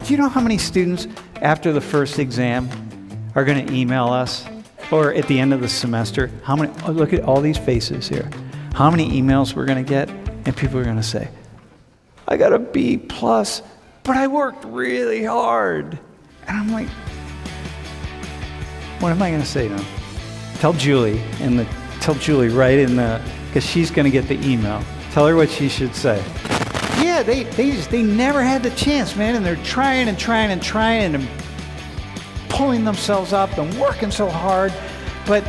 Do you know how many students after the first exam are going to email us, or at the end of the semester? How many? Oh, look at all these faces here. How many emails we're going to get, and people are going to say, I got a B+, but I worked really hard. And I'm like, what am I going to say to them? Tell Julie right in the, because she's going to get the email. Tell her what she should say. Yeah, they never had the chance, man, and they're trying and pulling themselves up and working so hard, but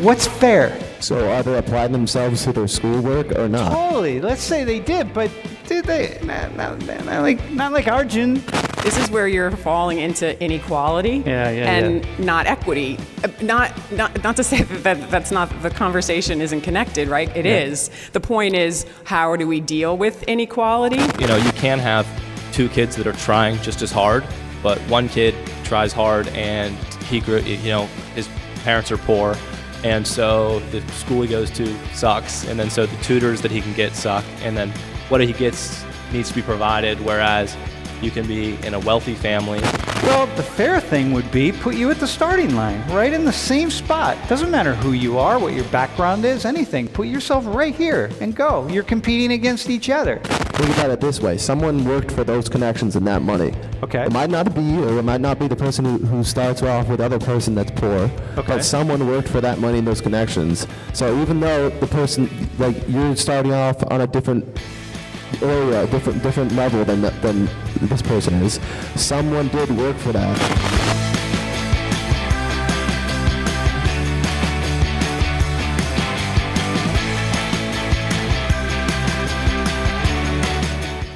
what's fair? So are they applying themselves to their schoolwork or not? Totally. Let's say they did, but did they? Not like Arjun. This is where you're falling into inequality and not equity. Not to say that's not, the conversation isn't connected, right? It is. The point is, how do we deal with inequality? You know, you can have two kids that are trying just as hard, but one kid tries hard and he grew, you know, his parents are poor, and so the school he goes to sucks, and then so the tutors that he can get suck, and then what he gets needs to be provided, whereas you can be in a wealthy family. Well, the fair thing would be put you at the starting line, right in the same spot. Doesn't matter who you are, what your background is, anything. Put yourself right here and go. You're competing against each other. Think about it this way. Someone worked for those connections and that money. Okay. It might not be you, or it might not be the person who starts off with the other person that's poor. Okay. But someone worked for that money and those connections. So even though the person, like, you're starting off on a different area, different level than this person is, someone did work for that.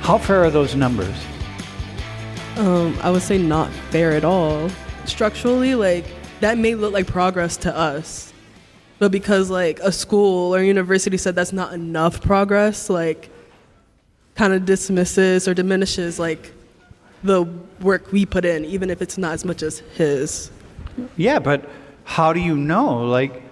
How fair are those numbers? I would say not fair at all. Structurally, like, that may look like progress to us, but because like a school or university said that's not enough progress, like, kind of dismisses or diminishes like the work we put in, even if it's not as much as his. Yeah, but how do you know? Like,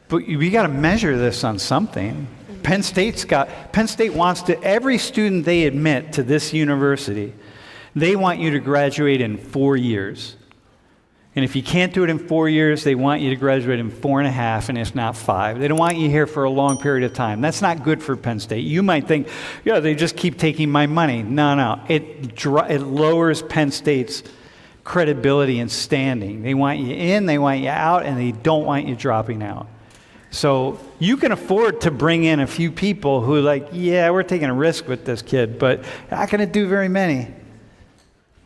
but we got to measure this on something. Penn State wants to, every student they admit to this university, they want you to graduate in 4 years. And if you can't do it in 4 years, they want you to graduate in 4.5, and if not 5. They don't want you here for a long period of time. That's not good for Penn State. You might think, yeah, they just keep taking my money. No. It lowers Penn State's credibility and standing. They want you in, they want you out, and they don't want you dropping out. So you can afford to bring in a few people who like, yeah, we're taking a risk with this kid, but not going to do very many,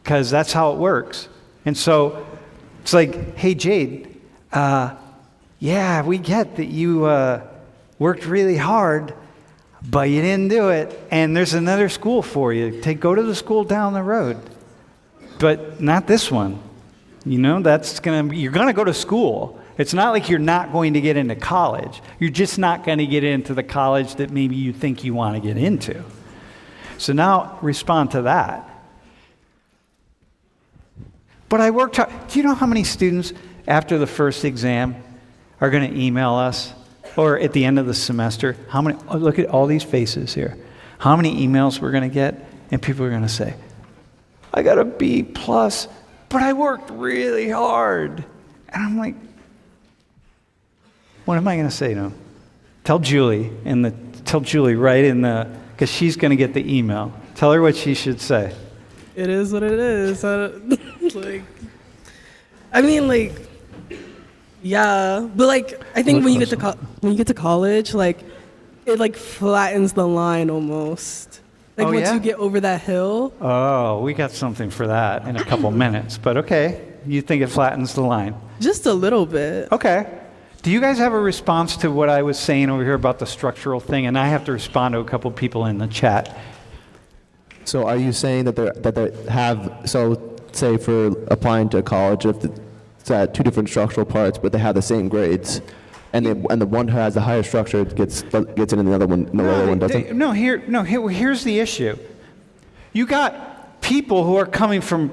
because that's how it works. And so it's like, hey, Jade, yeah, we get that you worked really hard, but you didn't do it, and there's another school for you. Go to the school down the road, but not this one. You know, you're going to go to school. It's not like you're not going to get into college. You're just not going to get into the college that maybe you think you want to get into. So now respond to that. But I worked hard. Do you know how many students after the first exam are going to email us, or at the end of the semester? How many? Oh, look at all these faces here. How many emails we're going to get, and people are going to say, I got a B+, but I worked really hard. And I'm like, what am I going to say to them? Tell Julie right in the, because she's going to get the email. Tell her what she should say. It is what it is. Yeah, but like, I think when you get to college, like, it like flattens the line almost. Like, once you get over that hill. Oh, we got something for that in a couple minutes, but okay. You think it flattens the line? Just a little bit. Okay. Do you guys have a response to what I was saying over here about the structural thing? And I have to respond to a couple people in the chat. So are you saying that they have, so say for applying to college, if it's at two different structural parts, but they have the same grades, and the one who has the higher structure gets in, and the other one, the lower one doesn't? Here's the issue. You got people who are coming from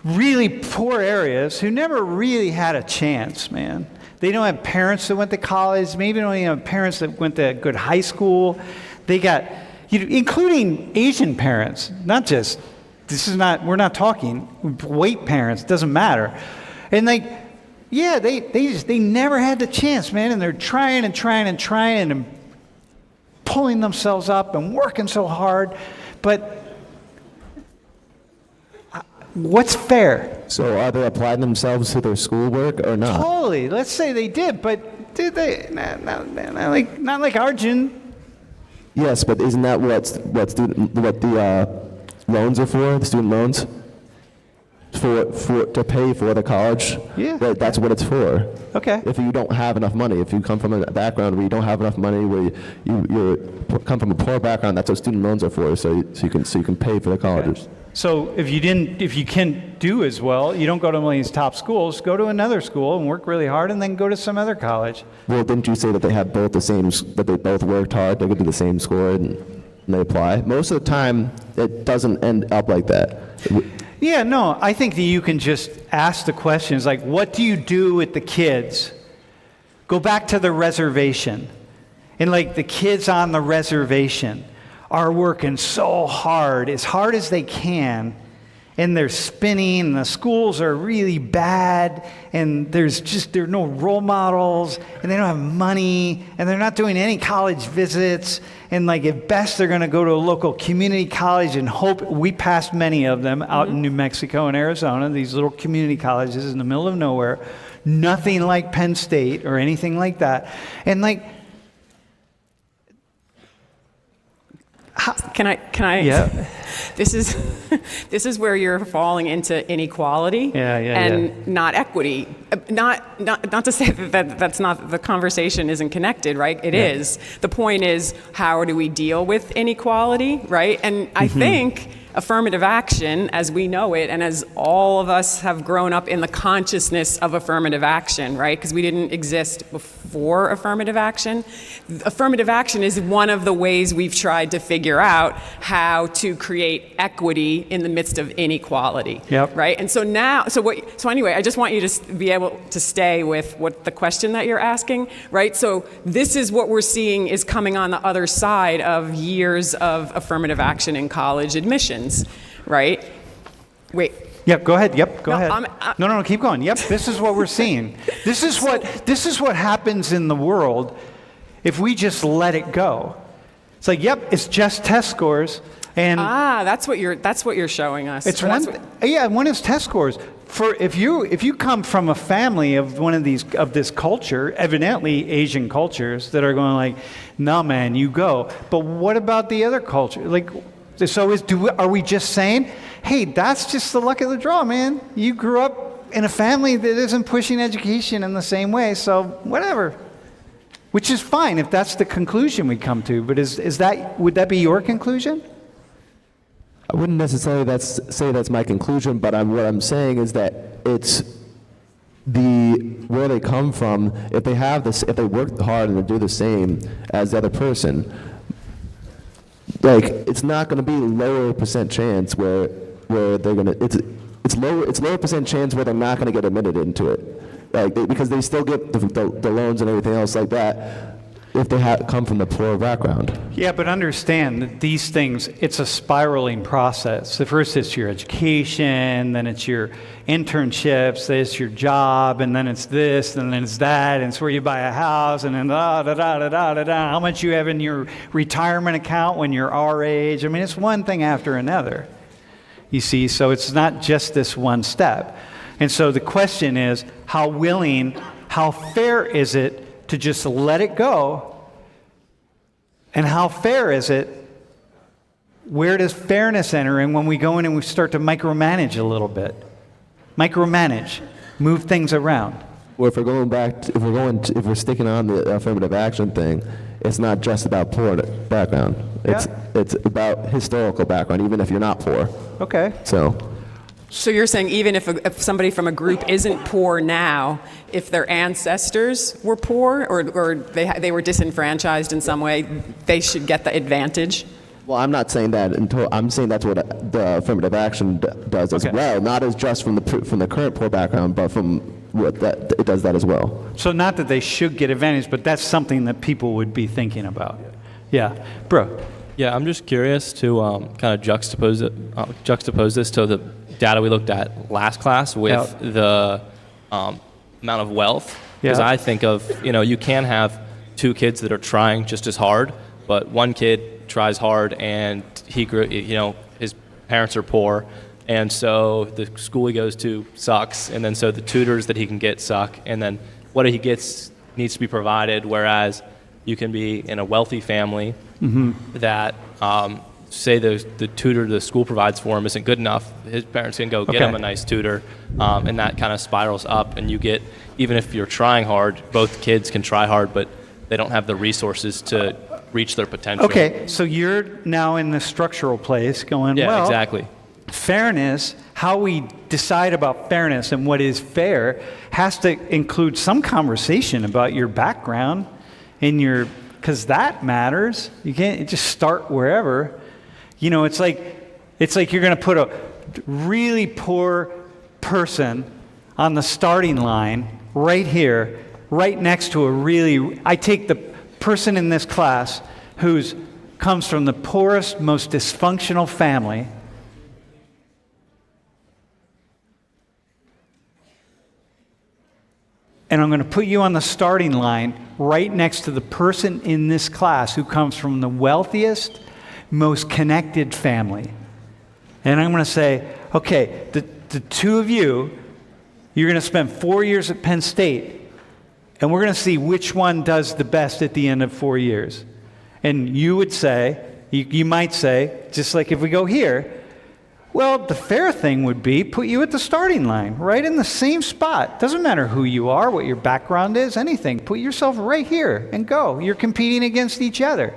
really poor areas who never really had a chance, man. They don't have parents that went to college. Maybe they don't even have parents that went to a good high school. They got, including Asian parents, we're not talking white parents, doesn't matter. And like, yeah, they never had the chance, man, and they're trying and pulling themselves up and working so hard, but what's fair? So are they applying themselves to their schoolwork or not? Totally. Let's say they did, but did they? Not like Arjun. Yes, but isn't that what the loans are for? The student loans for to pay for the college. Yeah. That's what it's for. Okay. If you don't have enough money, if you come from a background where you don't have enough money, where you come from a poor background, that's what student loans are for. So you can pay for the colleges. Okay. So if you can't do as well, you don't go to one of these top schools. Go to another school and work really hard, and then go to some other college. Well, didn't you say that they have both that they both worked hard to get to the same score and they apply? Most of the time, it doesn't end up like that. Yeah, no, I think that you can just ask the questions like, what do you do with the kids? Go back to the reservation. And like the kids on the reservation are working so hard as they can, and they're spinning, and the schools are really bad, and there are no role models, and they don't have money, and they're not doing any college visits, and like at best they're going to go to a local community college and hope. We passed many of them out in New Mexico and Arizona, these little community colleges in the middle of nowhere, nothing like Penn State or anything like that. And like, Can I? Yeah. This is where you're falling into inequality and not equity. Not to say that that's not, the conversation isn't connected, right? It is. The point is, how do we deal with inequality, right? And I think affirmative action, as we know it, and as all of us have grown up in the consciousness of affirmative action, right? Because we didn't exist before affirmative action. Affirmative action is one of the ways we've tried to figure out how to create equity in the midst of inequality, right? And so anyway, I just want you to be able to stay with what the question that you're asking, right? So this is what we're seeing is coming on the other side of years of affirmative action in college admissions. Right? Wait. Yep, go ahead. Yep, go ahead. No, keep going. Yep, this is what we're seeing. This is what happens in the world if we just let it go. It's like, yep, it's just test scores, and that's what you're showing us. It's one is test scores. For if you come from a family of this culture, evidently Asian cultures that are going like, no man, you go. But what about the other culture? Like, so are we just saying, hey, that's just the luck of the draw, man. You grew up in a family that isn't pushing education in the same way, so whatever. Which is fine if that's the conclusion we come to, but would that be your conclusion? I wouldn't necessarily say that's my conclusion, but what I'm saying is that it's where they come from. If they work hard and they do the same as the other person, like, it's not going to be lower percent chance where they're going to, it's lower percent chance where they're not going to get admitted into it, like, because they still get the loans and everything else like that if they come from the poor background. Yeah, but understand that these things, it's a spiraling process. The first it's your education, then it's your internships, then it's your job, and then it's this, and then it's that, and it's where you buy a house, and then how much you have in your retirement account when you're our age. I mean, it's one thing after another, you see, so it's not just this one step. And so the question is, how fair is it to just let it go? And how fair is it? Where does fairness enter in when we go in and we start to micromanage a little bit? Micromanage, move things around. Well, if we're sticking on the affirmative action thing, it's not just about poor background. It's about historical background, even if you're not poor. Okay. So you're saying even if somebody from a group isn't poor now, if their ancestors were poor or they were disenfranchised in some way, they should get the advantage? Well, I'm not saying that. I'm saying that's what the affirmative action does as well. Not as just from the current poor background, but from it does that as well. So not that they should get advantage, but that's something that people would be thinking about. Yeah, bro. Yeah, I'm just curious to kind of juxtapose this to the data we looked at last class with the amount of wealth. Because I think of, you can have two kids that are trying just as hard, but one kid tries hard and his parents are poor, and so the school he goes to sucks, and then so the tutors that he can get suck, and then what he gets needs to be provided, whereas you can be in a wealthy family that, say the tutor the school provides for him isn't good enough, his parents can go get him a nice tutor, and that kind of spirals up, and you get, even if you're trying hard, both kids can try hard, but they don't have the resources to reach their potential. Okay, so you're now in the structural place going, yeah, exactly. Fairness, how we decide about fairness and what is fair has to include some conversation about your background and because that matters. You can't just start wherever. It's like you're going to put a really poor person on the starting line right here, right next to I take the person in this class who comes from the poorest, most dysfunctional family, and I'm going to put you on the starting line right next to the person in this class who comes from the wealthiest, most connected family. And I'm going to say, okay, the two of you're going to spend 4 years at Penn State, and we're going to see which one does the best at the end of 4 years. And you would say, you might say, just like if we go here, well, the fair thing would be put you at the starting line, right in the same spot. Doesn't matter who you are, what your background is, anything. Put yourself right here and go. You're competing against each other.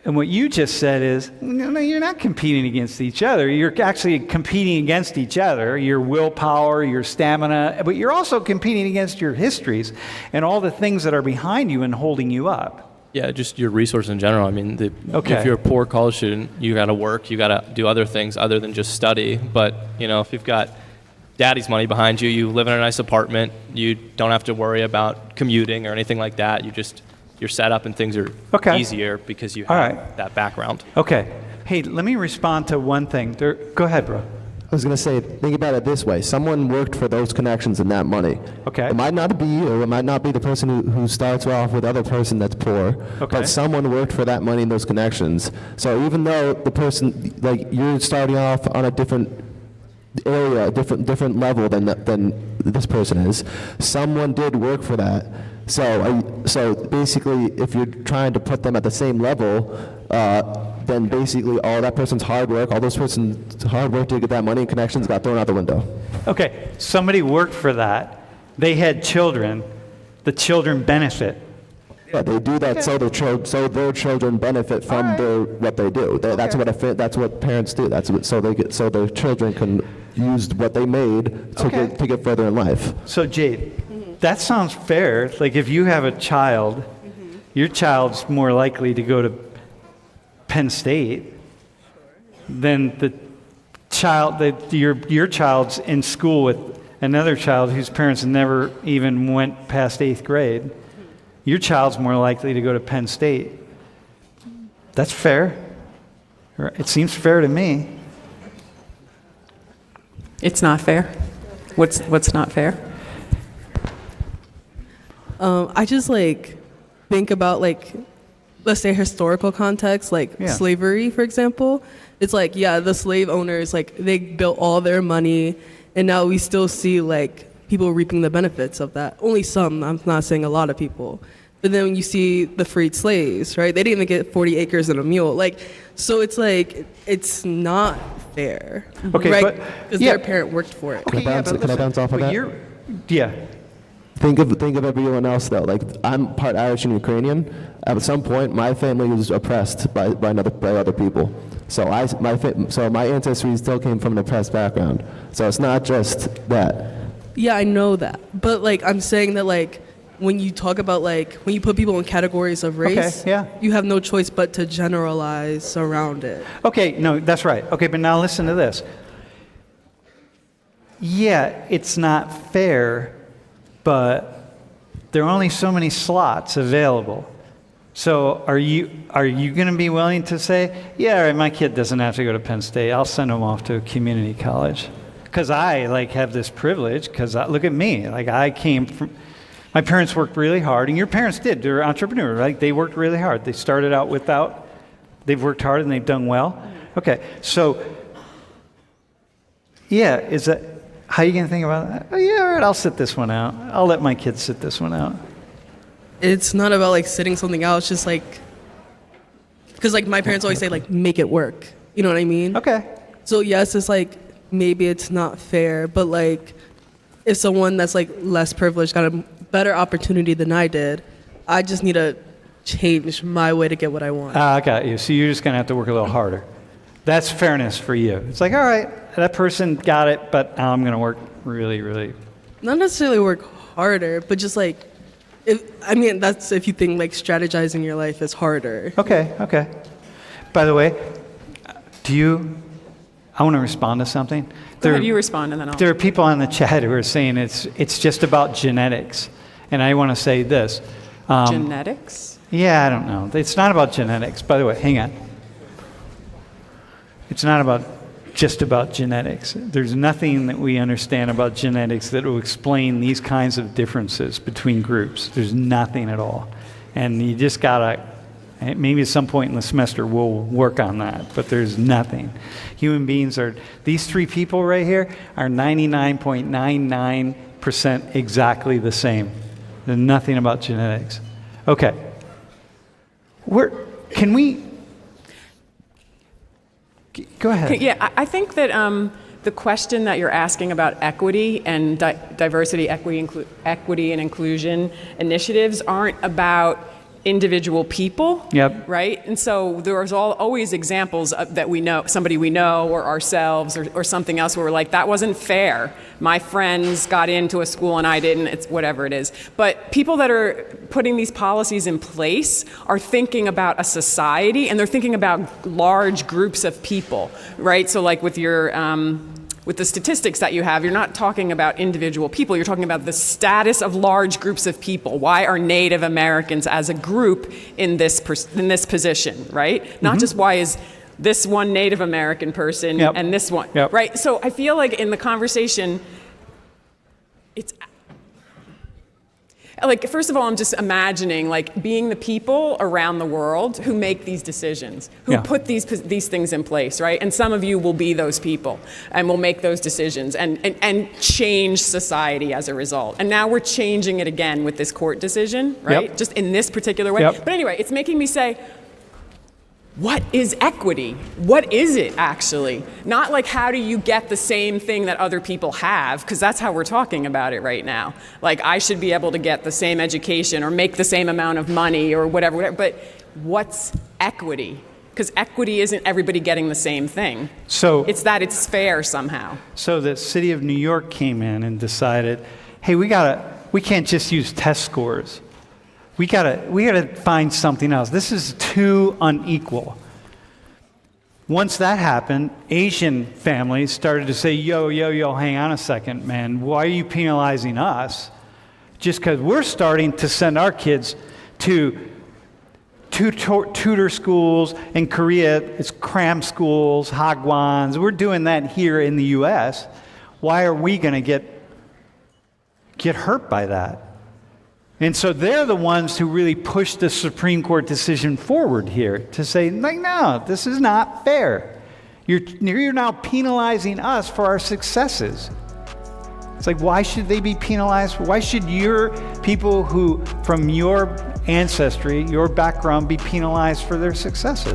And what you just said is, no, you're not competing against each other. You're actually competing against each other, your willpower, your stamina, but you're also competing against your histories and all the things that are behind you and holding you up. Yeah, just your resource in general. I mean, if you're a poor college student, you got to work, you got to do other things other than just study. But, if you've got daddy's money behind you, you live in a nice apartment, you don't have to worry about commuting or anything like that. You're set up and things are easier because you have that background. Okay. Hey, let me respond to one thing. Go ahead, bro. I was going to say, think about it this way. Someone worked for those connections and that money. Okay. It might not be you, or it might not be the person who starts off with the other person that's poor, but someone worked for that money and those connections. So even though the person, like, you're starting off on a different area, a different level than this person is, someone did work for that. So basically, if you're trying to put them at the same level, then basically all that person's hard work, all those person's hard work to get that money and connections got thrown out the window. Okay, somebody worked for that. They had children. The children benefit. Yeah, they do that so their children benefit from what they do. That's what parents do. So their children can use what they made to get further in life. So Jade, that sounds fair. Like if you have a child, your child's more likely to go to Penn State than the child that your child's in school with another child whose parents never even went past 8th grade. Your child's more likely to go to Penn State. That's fair. It seems fair to me. It's not fair. What's not fair? I just think about let's say historical context, slavery, for example. It's the slave owners, they built all their money, and now we still see people reaping the benefits of that. Only some, I'm not saying a lot of people. But then when you see the freed slaves, right? They didn't even get 40 acres and a mule. So it's not fair. Okay, right? Because their parent worked for it. Can I bounce off of that? Yeah. Think of everyone else though. I'm part Irish and Ukrainian. At some point, my family was oppressed by other people. So my ancestry still came from an oppressed background. So it's not just that. Yeah, I know that. But I'm saying that when you talk about when you put people in categories of race, you have no choice but to generalize around it. Okay, no, that's right. Okay, but now listen to this. Yeah, it's not fair, but there are only so many slots available. So are you going to be willing to say, yeah, all right, my kid doesn't have to go to Penn State. I'll send him off to a community college. Because I have this privilege, because look at me. I came from, my parents worked really hard, and your parents did. They're entrepreneurs, right? They worked really hard. They started out they've worked hard and they've done well. Okay, so, yeah, is that, how are you going to think about that? Oh, yeah, all right, I'll sit this one out. I'll let my kids sit this one out. It's not about sitting something out. It's just because my parents always say make it work. You know what I mean? Okay. So yes, it's maybe it's not fair, but if someone that's less privileged got a better opportunity than I did, I just need to change my way to get what I want. I got you. So you're just going to have to work a little harder. That's fairness for you. It's all right, that person got it, but now I'm going to work really, really. Not necessarily work harder, but just that's if you think strategizing your life is harder. Okay. By the way, I want to respond to something. Go ahead, you respond, and then I'll. There are people on the chat who are saying it's just about genetics. And I want to say this. Genetics? Yeah, I don't know. It's not about genetics. By the way, hang on. It's not just about genetics. There's nothing that we understand about genetics that will explain these kinds of differences between groups. There's nothing at all. And you just gotta, maybe at some point in the semester we'll work on that, but there's nothing. Human beings these three people right here are 99.99% exactly the same. There's nothing about genetics. Okay. Can we? Go ahead. Yeah, I think that the question that you're asking about equity and diversity, equity and inclusion initiatives aren't about individual people, Yep. right? And so there's always examples that we know, somebody we know or ourselves or something else where we're that wasn't fair. My friends got into a school and I didn't, it's whatever it is. But people that are putting these policies in place are thinking about a society and they're thinking about large groups of people, right? So with your with the statistics that you have, you're not talking about individual people, you're talking about the status of large groups of people. Why are Native Americans as a group in this position, right? Mm-hmm. Not just why is this one Native American person and this one, right? So I feel in the conversation, it's first of all, I'm just imagining being the people around the world who make these decisions, who put these things in place, right? And some of you will be those people and will make those decisions and change society as a result. And now we're changing it again with this court decision, right? Just in this particular way. But anyway, it's making me say, what is equity? What is it actually? Not how do you get the same thing that other people have, because that's how we're talking about it right now. I should be able to get the same education or make the same amount of money or whatever. But what's equity? Because equity isn't everybody getting the same thing. So it's that it's fair somehow. So the city of New York came in and decided, hey, we can't just use test scores. We gotta find something else. This is too unequal. Once that happened, Asian families started to say, yo, hang on a second, man. Why are you penalizing us? Just because we're starting to send our kids to tutor schools. In Korea, it's cram schools, hagwons. We're doing that here in the U.S. Why are we going to get hurt by that? And so they're the ones who really pushed the Supreme Court decision forward here to say, no, this is not fair. You're now penalizing us for our successes. It's why should they be penalized? Why should your people who, from your ancestry, your background, be penalized for their successes?